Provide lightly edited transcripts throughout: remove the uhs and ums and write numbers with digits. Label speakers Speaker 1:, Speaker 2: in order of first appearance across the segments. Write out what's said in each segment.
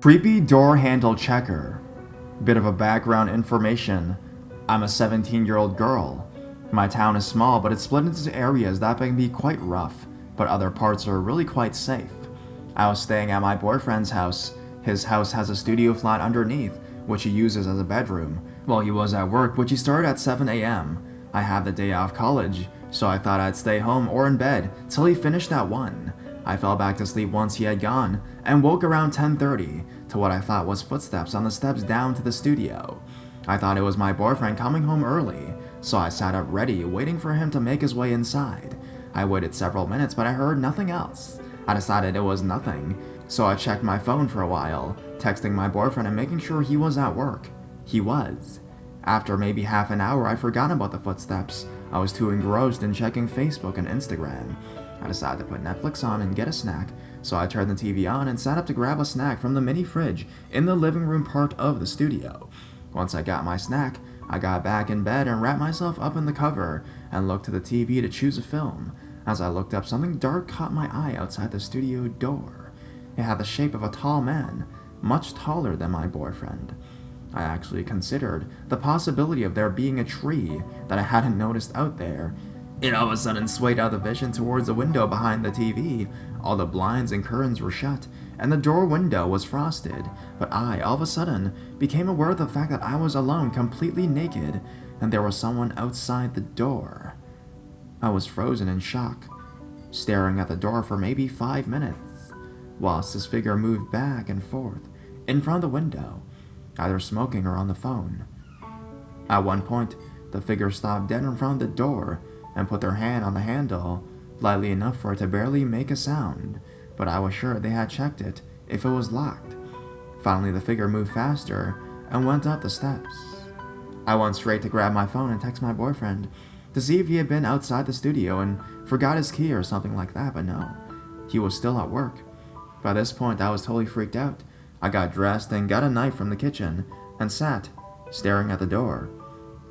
Speaker 1: Creepy door handle checker. Bit of a background information. I'm a 17-year-old girl. My town is small, but it's split into areas that can be quite rough, but other parts are really quite safe. I was staying at my boyfriend's house. His house has a studio flat underneath, which he uses as a bedroom. While he was at work, which he started at 7 a.m. I had the day off college, so I thought I'd stay home or in bed till he finished at 1. I fell back to sleep once he had gone, and woke around 10:30 to what I thought was footsteps on the steps down to the studio. I thought it was my boyfriend coming home early, so I sat up ready, waiting for him to make his way inside. I waited several minutes, but I heard nothing else. I decided it was nothing, so I checked my phone for a while, texting my boyfriend and making sure he was at work. He was. After maybe half an hour, I forgot about the footsteps. I was too engrossed in checking Facebook and Instagram. I decided to put Netflix on and get a snack, so I turned the TV on and sat up to grab a snack from the mini fridge in the living room part of the studio. Once I got my snack, I got back in bed and wrapped myself up in the cover and looked to the TV to choose a film. As I looked up, something dark caught my eye outside the studio door. It had the shape of a tall man, much taller than my boyfriend. I actually considered the possibility of there being a tree that I hadn't noticed out there. It all of a sudden swayed out of vision towards the window behind the TV. All the blinds and curtains were shut, and the door window was frosted, but I, all of a sudden, became aware of the fact that I was alone, completely naked, and there was someone outside the door. I was frozen in shock, staring at the door for maybe 5 minutes, whilst this figure moved back and forth in front of the window, either smoking or on the phone. At one point, the figure stopped dead in front of the door and put their hand on the handle, lightly enough for it to barely make a sound, but I was sure they had checked it if it was locked. Finally, the figure moved faster and went up the steps. I went straight to grab my phone and text my boyfriend to see if he had been outside the studio and forgot his key or something like that, but no, he was still at work. By this point, I was totally freaked out. I got dressed and got a knife from the kitchen and sat, staring at the door.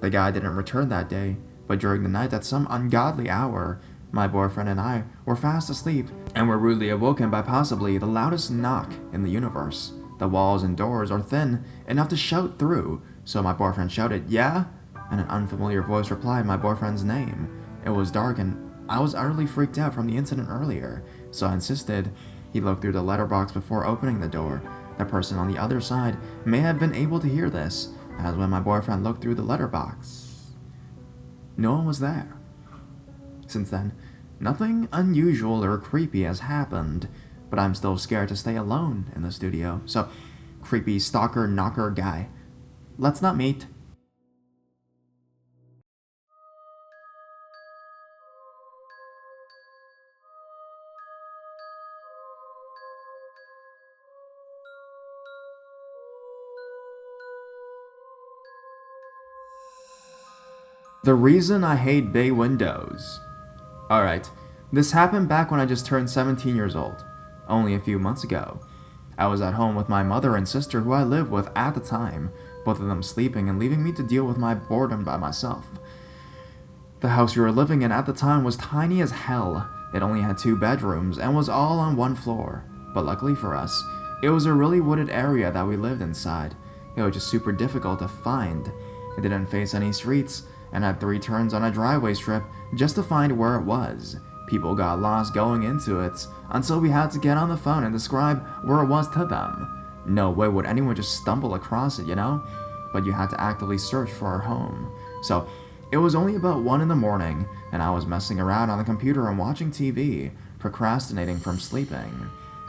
Speaker 1: The guy didn't return that day, but during the night at some ungodly hour, my boyfriend and I were fast asleep and were rudely awoken by possibly the loudest knock in the universe. The walls and doors are thin enough to shout through, so my boyfriend shouted, "Yeah?" And an unfamiliar voice replied my boyfriend's name. It was dark and I was utterly freaked out from the incident earlier, so I insisted he look through the letterbox before opening the door. The person on the other side may have been able to hear this, as when my boyfriend looked through the letterbox, no one was there. Since then, nothing unusual or creepy has happened, but I'm still scared to stay alone in the studio. So, creepy stalker knocker guy, let's not meet. The reason I hate bay windows. Alright, this happened back when I just turned 17 years old, only a few months ago. I was at home with my mother and sister who I lived with at the time, both of them sleeping and leaving me to deal with my boredom by myself. The house we were living in at the time was tiny as hell. It only had 2 bedrooms and was all on 1 floor, but luckily for us, it was a really wooded area that we lived inside. It was just super difficult to find. It didn't face any streets, and had 3 turns on a driveway strip just to find where it was. People got lost going into it until we had to get on the phone and describe where it was to them. No way would anyone just stumble across it, you know? But you had to actively search for our home. So, it was only about 1 in the morning, and I was messing around on the computer and watching TV, procrastinating from sleeping.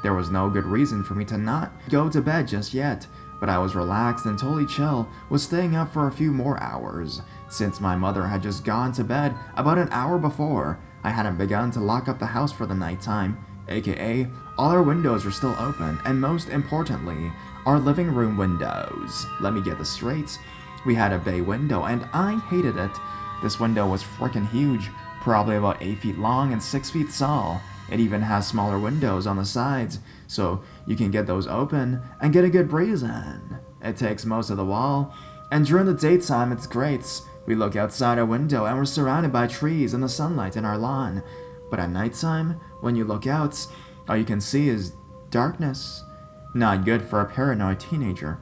Speaker 1: There was no good reason for me to not go to bed just yet, but I was relaxed and totally chill with staying up for a few more hours. Since my mother had just gone to bed about an hour before, I hadn't begun to lock up the house for the nighttime, aka all our windows were still open, and most importantly, our living room windows. Let me get this straight. We had a bay window and I hated it. This window was freaking huge, probably about 8 feet long and 6 feet tall. It even has smaller windows on the sides, so you can get those open and get a good breeze in. It takes most of the wall, and during the daytime it's great. We look outside our window and we're surrounded by trees and the sunlight in our lawn. But at nighttime, when you look out, all you can see is darkness. Not good for a paranoid teenager.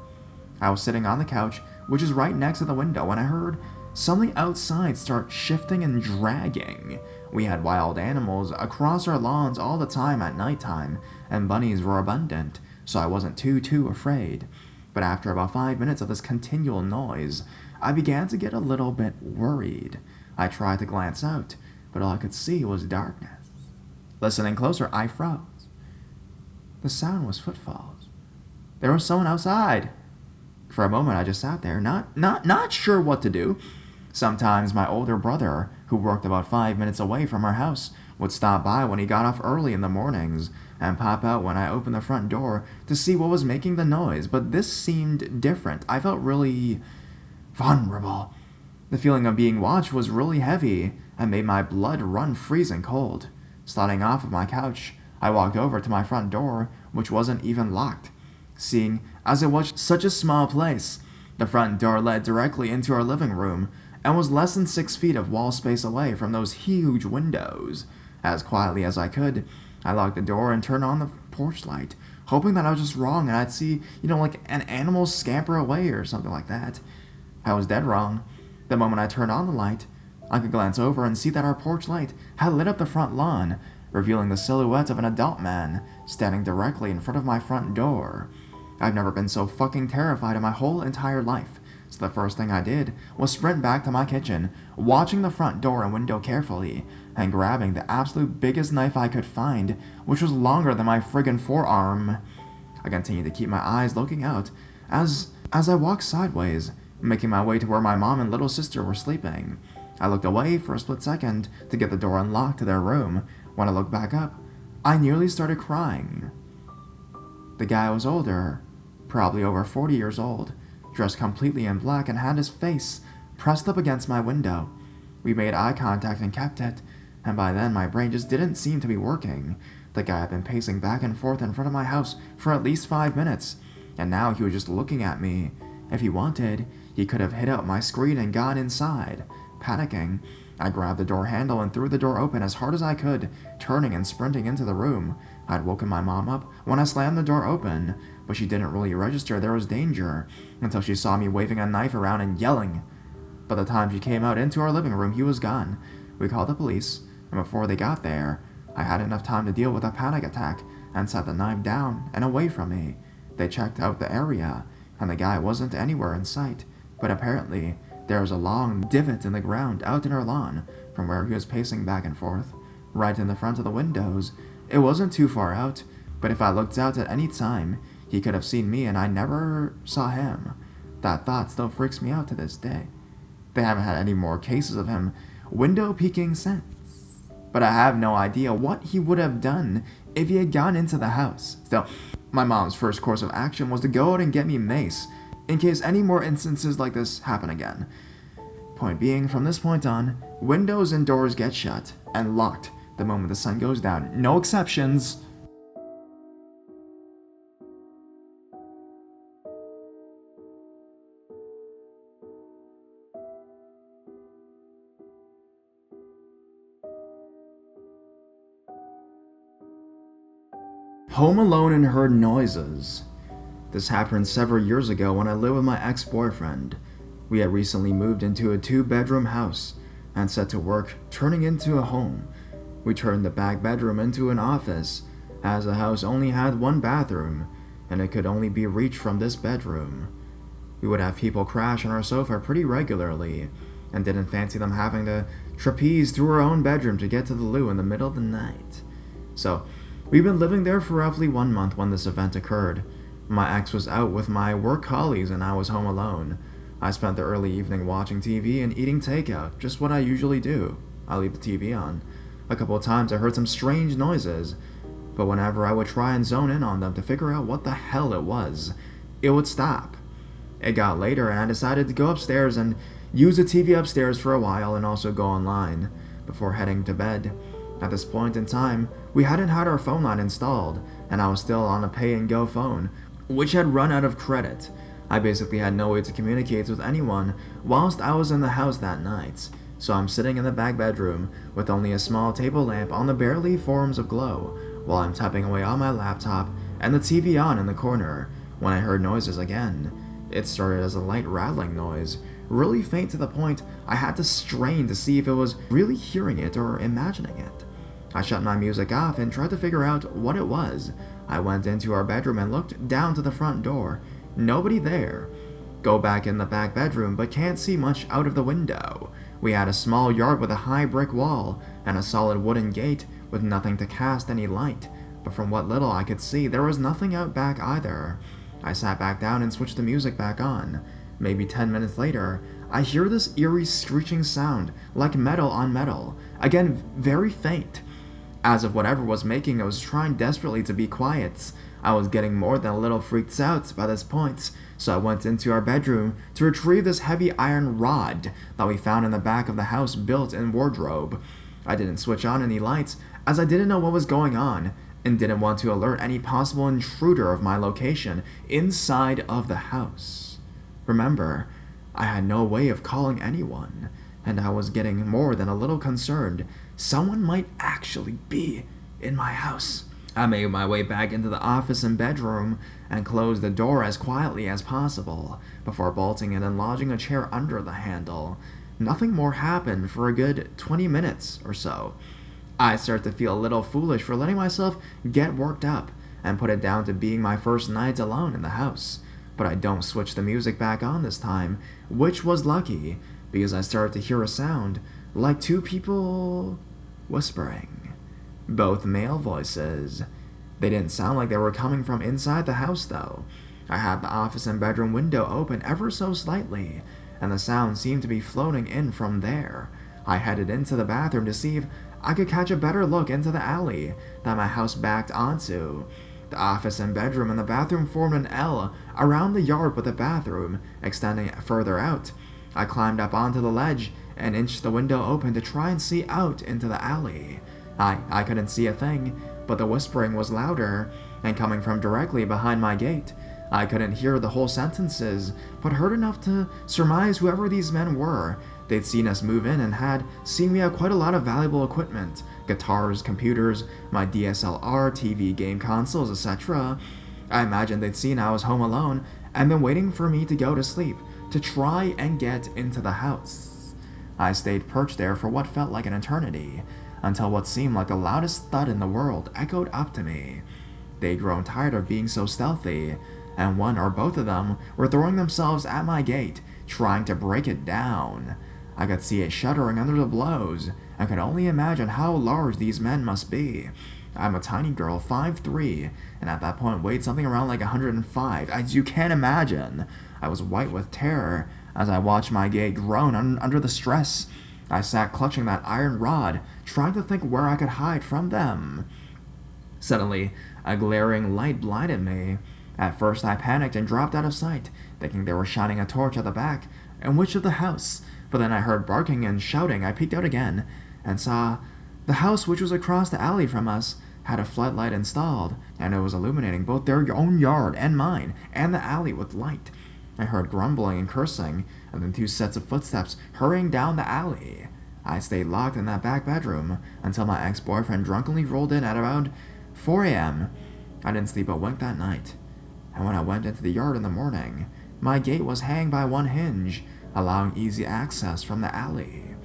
Speaker 1: I was sitting on the couch, which is right next to the window, when I heard something outside start shifting and dragging. We had wild animals across our lawns all the time at nighttime, and bunnies were abundant, so I wasn't too afraid. But after about 5 minutes of this continual noise, I began to get a little bit worried. I tried to glance out, but all I could see was darkness. Listening closer, I froze. The sound was footfalls. There was someone outside. For a moment, I just sat there, not sure what to do. Sometimes my older brother, who worked about 5 minutes away from our house, would stop by when he got off early in the mornings and pop out when I opened the front door to see what was making the noise, but this seemed different. I felt really vulnerable. The feeling of being watched was really heavy and made my blood run freezing cold. Sliding off of my couch, I walked over to my front door, which wasn't even locked. Seeing as it was such a small place, the front door led directly into our living room and was less than 6 feet of wall space away from those huge windows. As quietly as I could, I locked the door and turned on the porch light, hoping that I was just wrong and I'd see, like an animal scamper away or something like that. I was dead wrong. The moment I turned on the light, I could glance over and see that our porch light had lit up the front lawn, revealing the silhouette of an adult man standing directly in front of my front door. I've never been so fucking terrified in my whole entire life, so the first thing I did was sprint back to my kitchen, watching the front door and window carefully, and grabbing the absolute biggest knife I could find, which was longer than my friggin' forearm. I continued to keep my eyes looking out as I walked sideways, making my way to where my mom and little sister were sleeping. I looked away for a split second to get the door unlocked to their room. When I looked back up, I nearly started crying. The guy was older, probably over 40 years old, dressed completely in black and had his face pressed up against my window. We made eye contact and kept it, and by then my brain just didn't seem to be working. The guy had been pacing back and forth in front of my house for at least 5 minutes, and now he was just looking at me. If he wanted, he could have hit out my screen and gone inside. Panicking, I grabbed the door handle and threw the door open as hard as I could, turning and sprinting into the room. I'd woken my mom up when I slammed the door open, but she didn't really register there was danger until she saw me waving a knife around and yelling. By the time she came out into our living room, he was gone. We called the police, and before they got there, I had enough time to deal with a panic attack and set the knife down and away from me. They checked out the area, and the guy wasn't anywhere in sight, but apparently there was a long divot in the ground out in our lawn from where he was pacing back and forth, right in the front of the windows. It wasn't too far out, but if I looked out at any time, he could have seen me and I never saw him. That thought still freaks me out to this day. They haven't had any more cases of him window peeking since. But I have no idea what he would have done if he had gone into the house. Still, my mom's first course of action was to go out and get me mace, in case any more instances like this happen again. Point being, from this point on, windows and doors get shut and locked the moment the sun goes down. No exceptions. Home alone and heard noises. This happened several years ago when I lived with my ex-boyfriend. We had recently moved into a 2-bedroom house and set to work turning into a home. We turned the back bedroom into an office, as the house only had 1 bathroom, and it could only be reached from this bedroom. We would have people crash on our sofa pretty regularly, and didn't fancy them having to trapeze through our own bedroom to get to the loo in the middle of the night. So, we've been living there for roughly 1 month when this event occurred. My ex was out with my work colleagues and I was home alone. I spent the early evening watching TV and eating takeout, just what I usually do. I leave the TV on. A couple of times I heard some strange noises, but whenever I would try and zone in on them to figure out what the hell it was, it would stop. It got later and I decided to go upstairs and use the TV upstairs for a while and also go online before heading to bed. At this point in time, we hadn't had our phone line installed, and I was still on a pay-and-go phone, which had run out of credit. I basically had no way to communicate with anyone whilst I was in the house that night, so I'm sitting in the back bedroom with only a small table lamp on the barely forms of glow, while I'm typing away on my laptop, and the TV on in the corner when I heard noises again. It started as a light rattling noise, really faint to the point I had to strain to see if it was really hearing it or imagining it. I shut my music off and tried to figure out what it was. I went into our bedroom and looked down to the front door. Nobody there. Go back in the back bedroom, but can't see much out of the window. We had a small yard with a high brick wall and a solid wooden gate with nothing to cast any light, but from what little I could see, there was nothing out back either. I sat back down and switched the music back on. Maybe 10 minutes later, I hear this eerie screeching sound, like metal on metal, again very faint. As if whatever was making it was trying desperately to be quiet. I was getting more than a little freaked out by this point, so I went into our bedroom to retrieve this heavy iron rod that we found in the back of the house built-in wardrobe. I didn't switch on any lights as I didn't know what was going on and didn't want to alert any possible intruder of my location inside of the house. Remember, I had no way of calling anyone, and I was getting more than a little concerned someone might actually be in my house. I made my way back into the office and bedroom and closed the door as quietly as possible before bolting it and lodging a chair under the handle. Nothing more happened for a good 20 minutes or so. I started to feel a little foolish for letting myself get worked up and put it down to being my first night alone in the house. But I don't switch the music back on this time, which was lucky because I started to hear a sound like two people whispering. Both male voices. They didn't sound like they were coming from inside the house though. I had the office and bedroom window open ever so slightly, and the sound seemed to be floating in from there. I headed into the bathroom to see if I could catch a better look into the alley that my house backed onto. The office and bedroom and the bathroom formed an L around the yard with the bathroom extending further out. I climbed up onto the ledge and inched the window open to try and see out into the alley. I couldn't see a thing, but the whispering was louder and coming from directly behind my gate. I couldn't hear the whole sentences, but heard enough to surmise whoever these men were. They'd seen us move in and had seen we had quite a lot of valuable equipment. Guitars, computers, my DSLR, TV, game consoles, etc. I imagined they'd seen I was home alone and been waiting for me to go to sleep to try and get into the house. I stayed perched there for what felt like an eternity, until what seemed like the loudest thud in the world echoed up to me. They'd grown tired of being so stealthy, and one or both of them were throwing themselves at my gate, trying to break it down. I could see it shuddering under the blows, and could only imagine how large these men must be. I'm a tiny girl, 5'3", and at that point weighed something around like 105, as you can imagine. I was white with terror as I watched my gate groan under the stress. I sat clutching that iron rod, trying to think where I could hide from them. Suddenly, a glaring light blinded me. At first I panicked and dropped out of sight, thinking they were shining a torch at the back and which of the house. But then I heard barking and shouting. I peeked out again and saw the house, which was across the alley from us, had a floodlight installed, and it was illuminating both their own yard and mine, and the alley with light. I heard grumbling and cursing, and then 2 sets of footsteps hurrying down the alley. I stayed locked in that back bedroom until my ex-boyfriend drunkenly rolled in at around 4 a.m. I didn't sleep a wink that night, and when I went into the yard in the morning, my gate was hanging by one hinge, allowing easy access from the alley.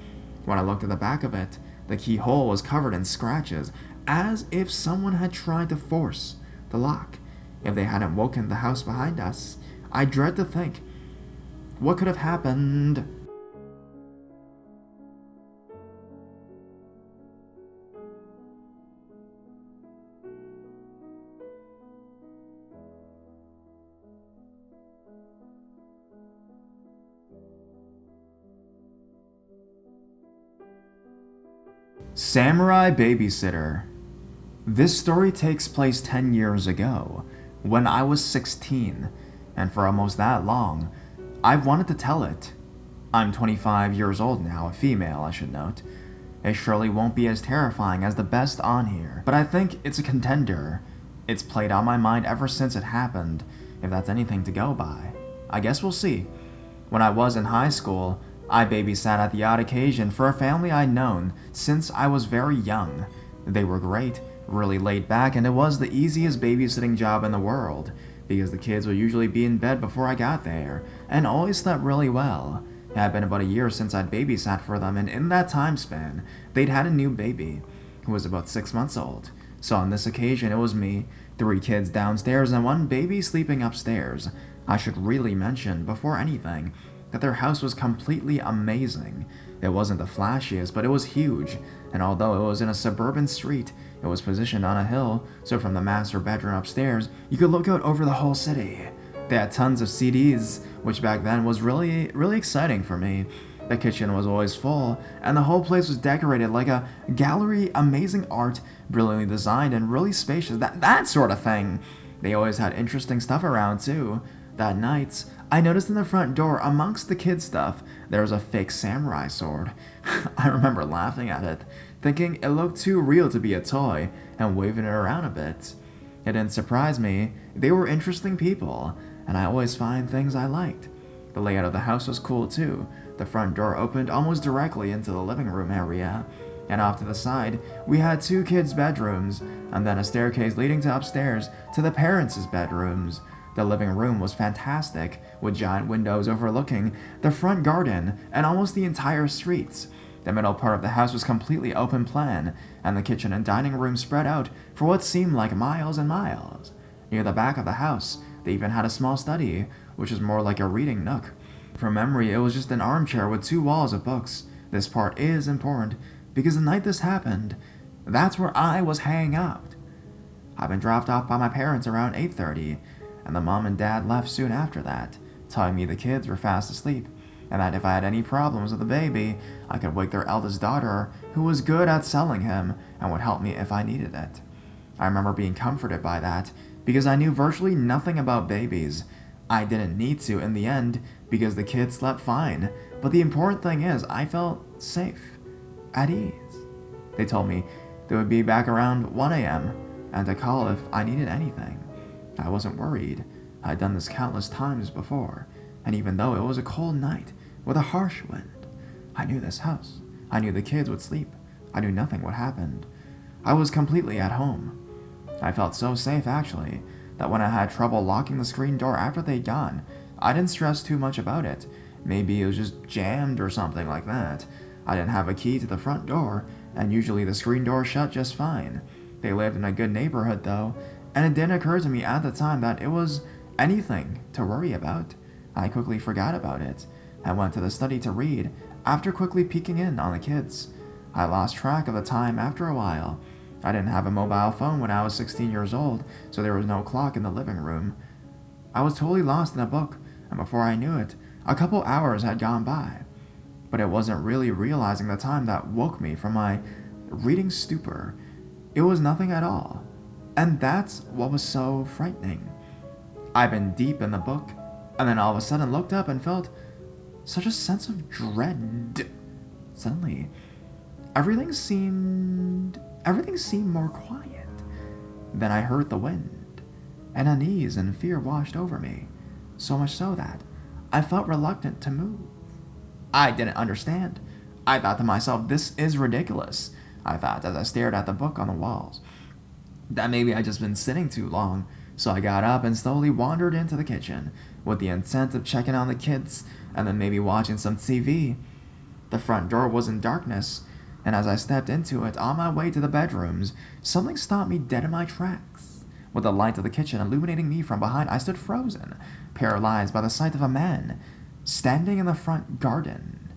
Speaker 1: When I looked at the back of it, the keyhole was covered in scratches, as if someone had tried to force the lock. If they hadn't woken the house behind us, I dread to think what could have happened. Samurai Babysitter. This story takes place 10 years ago, when I was 16, and for almost that long, I've wanted to tell it. I'm 25 years old now, a female, I should note. It surely won't be as terrifying as the best on here, but I think it's a contender. It's played on my mind ever since it happened, if that's anything to go by. I guess we'll see. When I was in high school, I babysat at the odd occasion for a family I'd known since I was very young. They were great, really laid back, and it was the easiest babysitting job in the world, because the kids would usually be in bed before I got there, and always slept really well. It had been about a year since I'd babysat for them, and in that time span, they'd had a new baby, who was about 6 months old. So on this occasion, it was me, 3 kids downstairs, and 1 baby sleeping upstairs. I should really mention, before anything, that their house was completely amazing. It wasn't the flashiest, but it was huge, and although it was in a suburban street, it was positioned on a hill, so from the master bedroom upstairs, you could look out over the whole city. They had tons of CDs, which back then was really exciting for me. The kitchen was always full, and the whole place was decorated like a gallery, amazing art, brilliantly designed and really spacious, that sort of thing. They always had interesting stuff around too. That night, I noticed in the front door, amongst the kids' stuff, there was a fake samurai sword. I remember laughing at it, thinking it looked too real to be a toy, and waving it around a bit. It didn't surprise me. They were interesting people, and I always find things I liked. The layout of the house was cool too. The front door opened almost directly into the living room area, and off to the side, we had 2 kids' bedrooms, and then a staircase leading to upstairs to the parents' bedrooms. The living room was fantastic, with giant windows overlooking the front garden and almost the entire streets. The middle part of the house was completely open plan, and the kitchen and dining room spread out for what seemed like miles and miles. Near the back of the house, they even had a small study, which was more like a reading nook. From memory, it was just an armchair with 2 walls of books. This part is important, because the night this happened, that's where I was hanging out. I'd been dropped off by my parents around 8:30, and the mom and dad left soon after that, telling me the kids were fast asleep, and that if I had any problems with the baby, I could wake their eldest daughter, who was good at selling him, and would help me if I needed it. I remember being comforted by that, because I knew virtually nothing about babies. I didn't need to in the end, because the kids slept fine, but the important thing is I felt safe, at ease. They told me they would be back around 1 a.m., and to call if I needed anything. I wasn't worried. I'd done this countless times before, and even though it was a cold night with a harsh wind, I knew this house. I knew the kids would sleep. I knew nothing would happen. I was completely at home. I felt so safe, actually, that when I had trouble locking the screen door after they'd gone, I didn't stress too much about it. Maybe it was just jammed or something like that. I didn't have a key to the front door, and usually the screen door shut just fine. They lived in a good neighborhood, though, and it didn't occur to me at the time that it was anything to worry about. I quickly forgot about it. I went to the study to read, after quickly peeking in on the kids. I lost track of the time after a while. I didn't have a mobile phone when I was 16 years old, so there was no clock in the living room. I was totally lost in a book, and before I knew it, a couple hours had gone by. But it wasn't really realizing the time that woke me from my reading stupor. It was nothing at all. And that's what was so frightening. I'd been deep in the book, and then all of a sudden looked up and felt such a sense of dread. Suddenly, everything seemed more quiet. Then I heard the wind, and unease and fear washed over me, so much so that I felt reluctant to move. I didn't understand. I thought to myself, this is ridiculous. I thought as I stared at the book on the walls, that maybe I'd just been sitting too long, so I got up and slowly wandered into the kitchen, with the intent of checking on the kids, and then maybe watching some TV. The front door was in darkness, and as I stepped into it on my way to the bedrooms, something stopped me dead in my tracks. With the light of the kitchen illuminating me from behind, I stood frozen, paralyzed by the sight of a man standing in the front garden.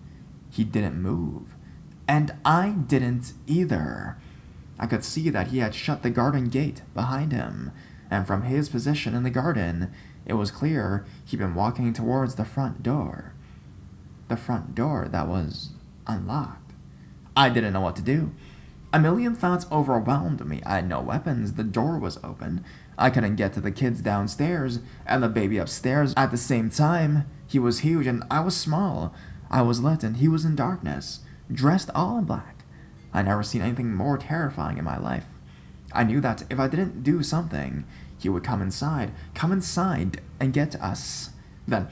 Speaker 1: He didn't move, and I didn't either. I could see that he had shut the garden gate behind him, and from his position in the garden, it was clear he'd been walking towards the front door. The front door that was unlocked. I didn't know what to do. A million thoughts overwhelmed me. I had no weapons. The door was open. I couldn't get to the kids downstairs and the baby upstairs at the same time. He was huge and I was small. I was lit and he was in darkness, dressed all in black. I'd never seen anything more terrifying in my life. I knew that if I didn't do something, he would come inside and get to us. Then,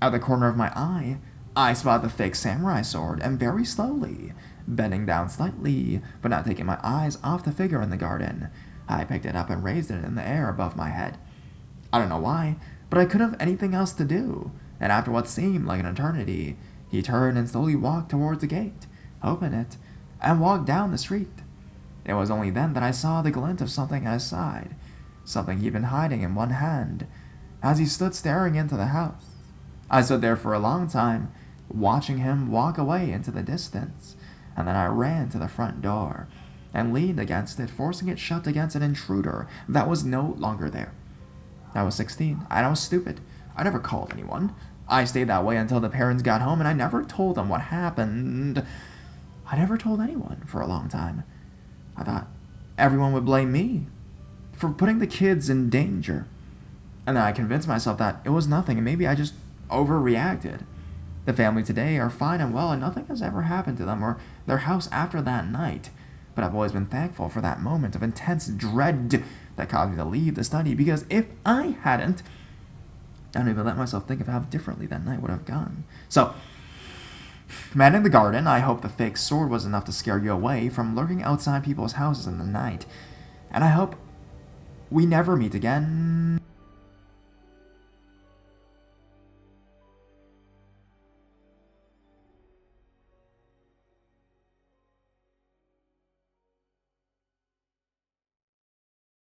Speaker 1: out the corner of my eye, I spot the fake samurai sword, and very slowly, bending down slightly, but not taking my eyes off the figure in the garden, I picked it up and raised it in the air above my head. I don't know why, but I couldn't have anything else to do, and after what seemed like an eternity, he turned and slowly walked towards the gate, opened it, and walked down the street. It was only then that I saw the glint of something at his side, something he'd been hiding in one hand, as he stood staring into the house. I stood there for a long time, watching him walk away into the distance, and then I ran to the front door and leaned against it, forcing it shut against an intruder that was no longer there. I was 16, and I was stupid. I never called anyone. I stayed that way until the parents got home, and I never told them what happened. I never told anyone for a long time. I thought everyone would blame me for putting the kids in danger. And then I convinced myself that it was nothing, and maybe I just overreacted. The family today are fine and well, and nothing has ever happened to them or their house after that night. But I've always been thankful for that moment of intense dread that caused me to leave the study, because if I hadn't, I don't even let myself think of how differently that night would have gone. So, man in the garden, I hope the fake sword was enough to scare you away from lurking outside people's houses in the night. And I hope we never meet again.